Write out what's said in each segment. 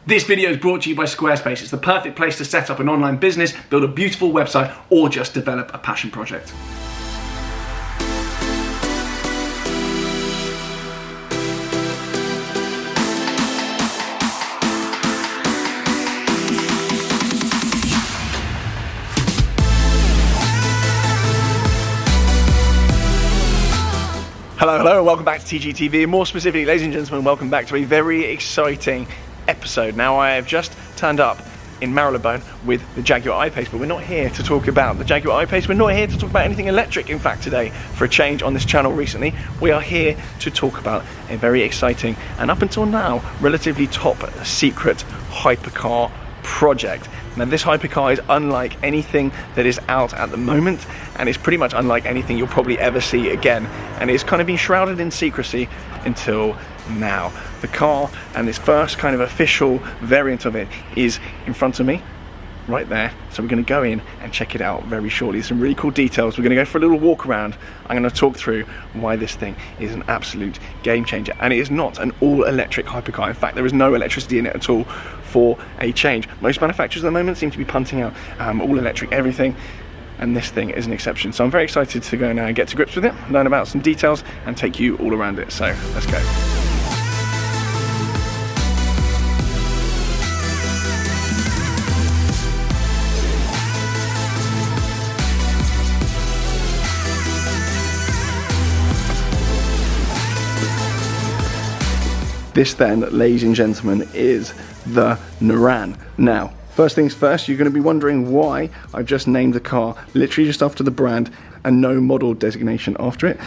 This video is brought to you by Squarespace. It's the perfect place to set up an online business, build a beautiful website, or just develop a passion project. Hello, and welcome back to TGTV, and more specifically, ladies and gentlemen, welcome back to a very exciting episode. Now, I have just turned up in Marylebone with the Jaguar I-Pace, but we're not here to talk about the Jaguar I-Pace. We're not here to talk about anything electric. In fact, today, for a change on this channel recently, we are here to talk about a very exciting, and up until now, relatively top secret hypercar project. Now, this hypercar is unlike anything that is out at the moment, and it's pretty much unlike anything you'll probably ever see again, and it's kind of been shrouded in secrecy until now. The car and its first kind of official variant of it is in front of me right there, so we're going to go in and check it out very shortly. Some really cool details. We're going to go for a little walk around. I'm going to talk through why this thing is an absolute game changer, and it is not an all-electric hypercar. In fact, there is no electricity in it at all for a change. Most manufacturers at the moment seem to be punting out all-electric everything, and this thing is an exception. So I'm very excited to go now and get to grips with it, learn about some details, and take you all around it. So let's go. This then, ladies and gentlemen, is the Naran. Now, first things first, you're going to be wondering why I've just named the car literally just after the brand and no model designation after it.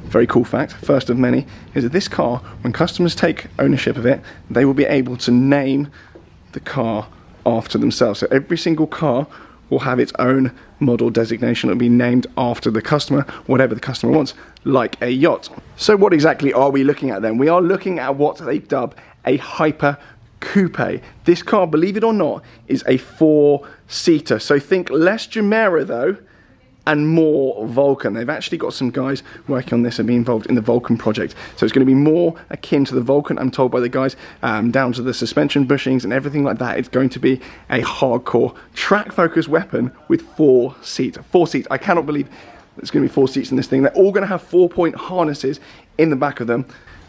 Very cool fact, first of many, is that this car, when customers take ownership of it, they will be able to name the car after themselves. So every single car will have its own model designation. It'll be named after the customer, whatever the customer wants, like a yacht. So what exactly are we looking at then? We are looking at what they dub a hyper coupe. This car, believe it or not, is a 4-seater. So think less Jumeirah though, and more Vulcan. They've actually got some guys working on this and be involved in the Vulcan project. So it's going to be more akin to the Vulcan, I'm told by the guys, down to the suspension bushings and everything like that. It's going to be a hardcore track-focused weapon with 4 seats. 4 seats. I cannot believe there's going to be 4 seats in this thing. They're all going to have 4-point harnesses in the back of them.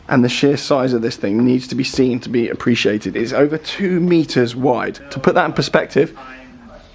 And the sheer size of this thing needs to be seen to be appreciated. It's over 2 meters wide. To put that in perspective,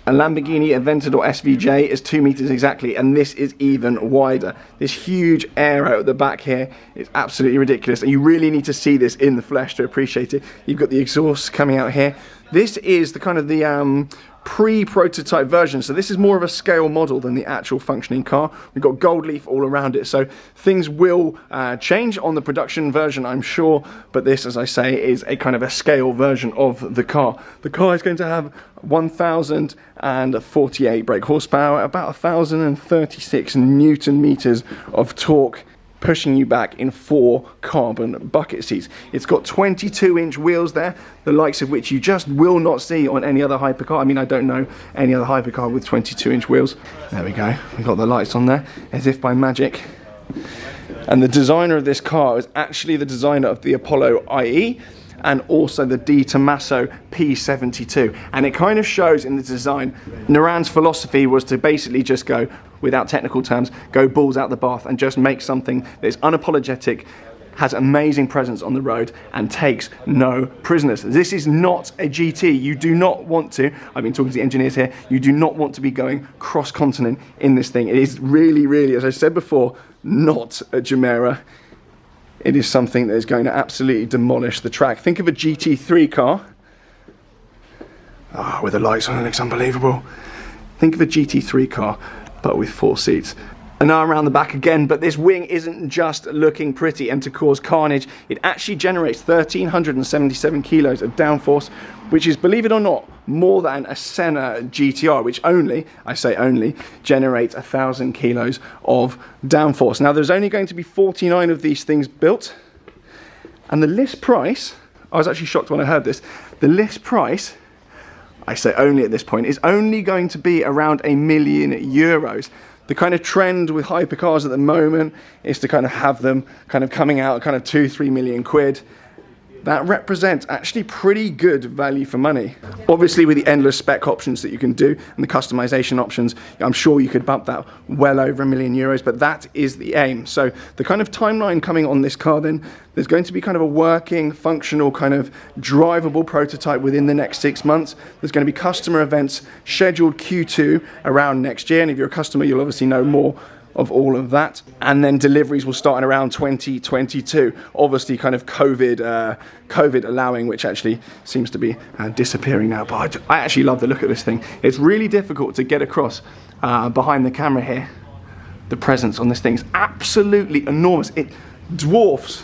a Lamborghini Aventador SVJ is 2 meters exactly, and this is even wider. This huge aero at the back here is absolutely ridiculous, and you really need to see this in the flesh to appreciate it. You've got the exhaust coming out here. This is the kind of the pre-prototype version, so this is more of a scale model than the actual functioning car. We've got gold leaf all around it, so things will change on the production version, I'm sure, but this, as I say, is a kind of a scale version of the car. The car is going to have 1,048 brake horsepower, about 1,036 Newton meters of torque, pushing you back in 4 carbon bucket seats. It's got 22-inch wheels there, the likes of which you just will not see on any other hypercar. I mean, I don't know any other hypercar with 22-inch wheels. There we go. We've got the lights on there, as if by magic. And the designer of this car is actually the designer of the Apollo IE, and also the Di Tommaso P72, and it kind of shows in the design. Naran's philosophy was to basically just go, without technical terms, go balls out the bath and just make something that is unapologetic, has amazing presence on the road, and takes no prisoners. This is not a GT. You do not want to, I've been talking to the engineers here, you do not want to be going cross-continent in this thing. It is really, really, as I said before, not a Jumeirah. It is something that is going to absolutely demolish the track. Think of a GT3 car. Ah, with the lights on, it looks unbelievable. Think of a GT3 car, but with 4 seats. And now around the back again, but this wing isn't just looking pretty and to cause carnage. It actually generates 1,377 kilos of downforce, which is, believe it or not, more than a Senna GTR, which only, I say only, generates 1,000 kilos of downforce. Now, there's only going to be 49 of these things built, and the list price, I was actually shocked when I heard this, the list price, I say only at this point, is only going to be around €1 million. The kind of trend with hypercars at the moment is to kind of have them kind of coming out kind of 2-3 million quid. that represents actually pretty good value for money. Obviously with the endless spec options that you can do and the customization options, I'm sure you could bump that well over €1,000,000, but that is the aim. So the kind of timeline coming on this car then, there's going to be kind of a working, functional, kind of drivable prototype within the next 6 months. There's going to be customer events scheduled Q2 around next year, and if you're a customer, you'll obviously know more of all of that. And then deliveries will start in around 2022. Obviously kind of COVID allowing, which actually seems to be disappearing now. But I actually love the look of this thing. It's really difficult to get across behind the camera here. The presence on this thing is absolutely enormous. It dwarfs,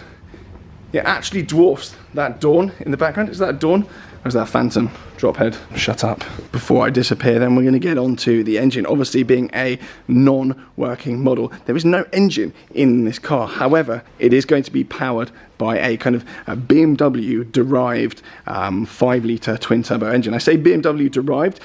it actually dwarfs that Dawn in the background. Is that a Dawn? Or is that a Phantom? Drop head. Shut up. Before I disappear, then we're going to get onto the engine. Obviously, being a non-working model, there is no engine in this car. However, it is going to be powered by a kind of a BMW-derived 5-litre twin-turbo engine. I say BMW-derived.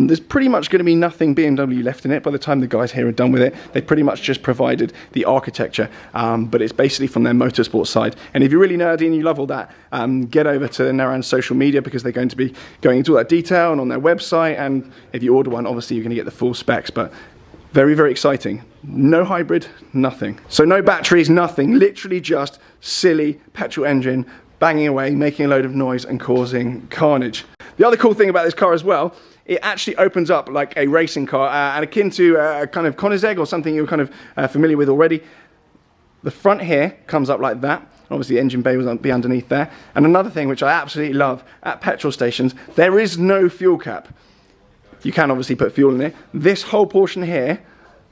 There's pretty much going to be nothing BMW left in it by the time the guys here are done with it. They pretty much just provided the architecture, but it's basically from their motorsport side. And if you're really nerdy and you love all that, get over to Naran's social media, because they're going to be going into all that detail and on their website. And if you order one, obviously you're going to get the full specs. But very, very exciting. No hybrid, nothing. So no batteries, nothing. Literally just silly petrol engine banging away, making a load of noise and causing carnage. The other cool thing about this car as well, it actually opens up like a racing car, and akin to a kind of Koenigsegg or something you're kind of familiar with already. The front here comes up like that. Obviously the engine bay will be underneath there. And another thing which I absolutely love, at petrol stations, there is no fuel cap. You can obviously put fuel in it. This whole portion here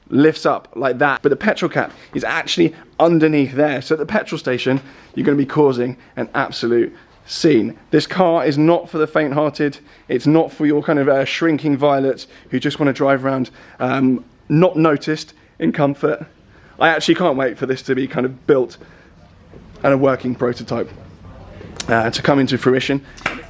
lifts up like that, but the petrol cap is actually underneath there. So at the petrol station, you're going to be causing an absolute scene. This car is not for the faint-hearted. It's not for your kind of shrinking violets who just want to drive around not noticed, in comfort. I actually can't wait for this to be kind of built and a working prototype to come into fruition.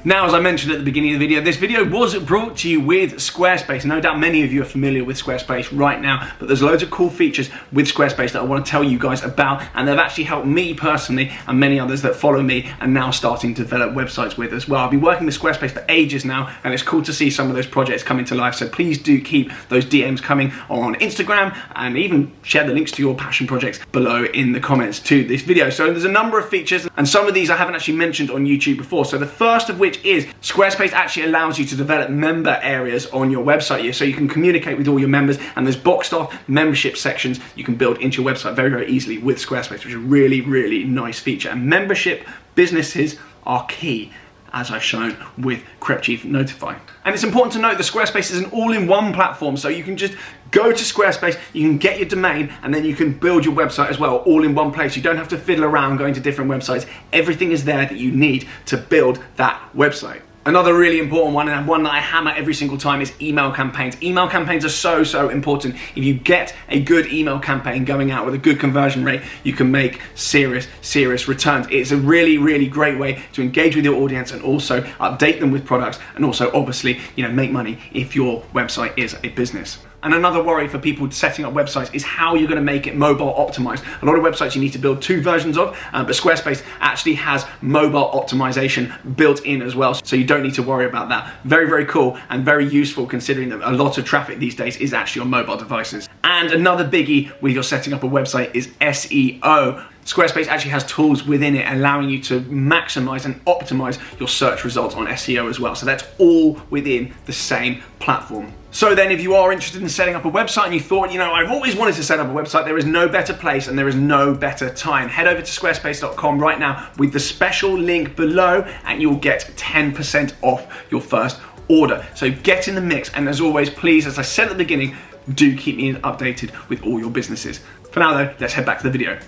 Now, as I mentioned at the beginning of the video, this video was brought to you with Squarespace. No doubt many of you are familiar with Squarespace right now, but there's loads of cool features with Squarespace that I want to tell you guys about, and they've actually helped me personally and many others that follow me and now starting to develop websites with as well. I've been working with Squarespace for ages now, and it's cool to see some of those projects coming to life, so please do keep those DMs coming on Instagram, and even share the links to your passion projects below in the comments to this video. So there's a number of features, and some of these I haven't actually mentioned on YouTube before. So the first of which is Squarespace actually allows you to develop member areas on your website here, so you can communicate with all your members, and there's boxed off membership sections you can build into your website very, very easily with Squarespace, which is a really, really nice feature. And membership businesses are key, as I've shown with CrepChief Notify. And it's important to note that Squarespace is an all-in-one platform, so you can just go to Squarespace, you can get your domain, and then you can build your website as well, all in one place. You don't have to fiddle around going to different websites. Everything is there that you need to build that website. Another really important one, and one that I hammer every single time, is email campaigns. Email campaigns are so, so important. If you get a good email campaign going out with a good conversion rate, you can make serious, serious returns. It's a really, really great way to engage with your audience and also update them with products, and also obviously, make money if your website is a business. And another worry for people setting up websites is how you're going to make it mobile optimized. A lot of websites you need to build 2 versions of, but Squarespace actually has mobile optimization built in as well, so you don't need to worry about that. Very, very cool and very useful, considering that a lot of traffic these days is actually on mobile devices. And another biggie when you're setting up a website is SEO. Squarespace actually has tools within it allowing you to maximize and optimize your search results on SEO as well. So that's all within the same platform. So then if you are interested in setting up a website and you thought, I've always wanted to set up a website, there is no better place and there is no better time. Head over to squarespace.com right now with the special link below, and you'll get 10% off your first order. So get in the mix, and as always, please, as I said at the beginning, do keep me updated with all your businesses. For now though, let's head back to the video.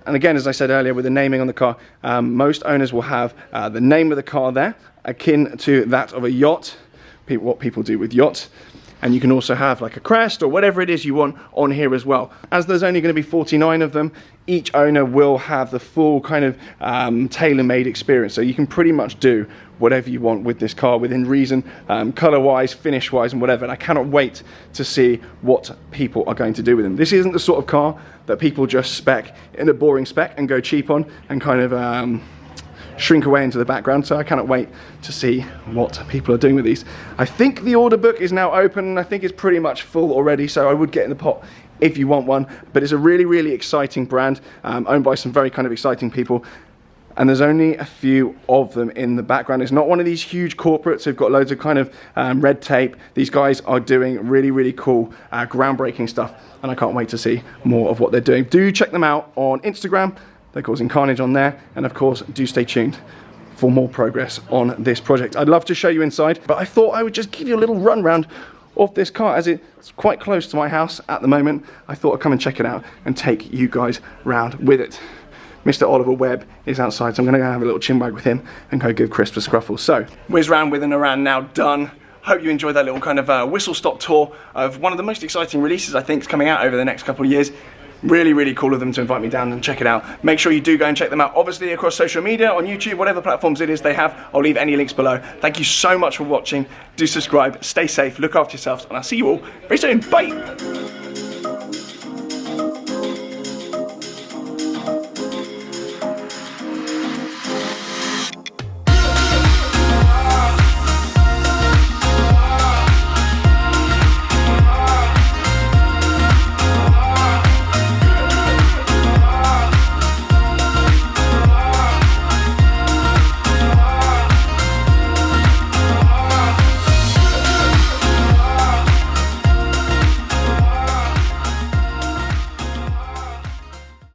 And again, as I said earlier, with the naming on the car, most owners will have the name of the car there, akin to that of a yacht, what people do with yachts. And you can also have like a crest or whatever it is you want on here as well. As there's only going to be 49 of them, each owner will have the full kind of tailor-made experience. So you can pretty much do whatever you want with this car within reason, color-wise, finish-wise, and whatever. And I cannot wait to see what people are going to do with them. This isn't the sort of car that people just spec in a boring spec and go cheap on and kind of shrink away into the background, so I cannot wait to see what people are doing with these. I think the order book is now open, and I think it's pretty much full already, so I would get in the pot if you want one. But it's a really, really exciting brand, owned by some very kind of exciting people. And there's only a few of them in the background. It's not one of these huge corporates who've got loads of kind of red tape. These guys are doing really, really cool, groundbreaking stuff, and I can't wait to see more of what they're doing. Do check them out on Instagram. They're causing carnage on there. And of course, do stay tuned for more progress on this project. I'd love to show you inside, but I thought I would just give you a little run round of this car, as it's quite close to my house at the moment. I thought I'd come and check it out and take you guys round with it. Mr. Oliver Webb is outside, so I'm going to go have a little chinwag with him and go give Chris the scruffle. So, whiz round with a Naran now done. Hope you enjoyed that little kind of whistle-stop tour of one of the most exciting releases I think is coming out over the next couple of years. Really, really cool of them to invite me down and check it out. Make sure you do go and check them out, obviously across social media, on YouTube, whatever platforms it is they have. I'll leave any links below. Thank you so much for watching. Do subscribe, stay safe, look after yourselves, and I'll see you all very soon. Bye!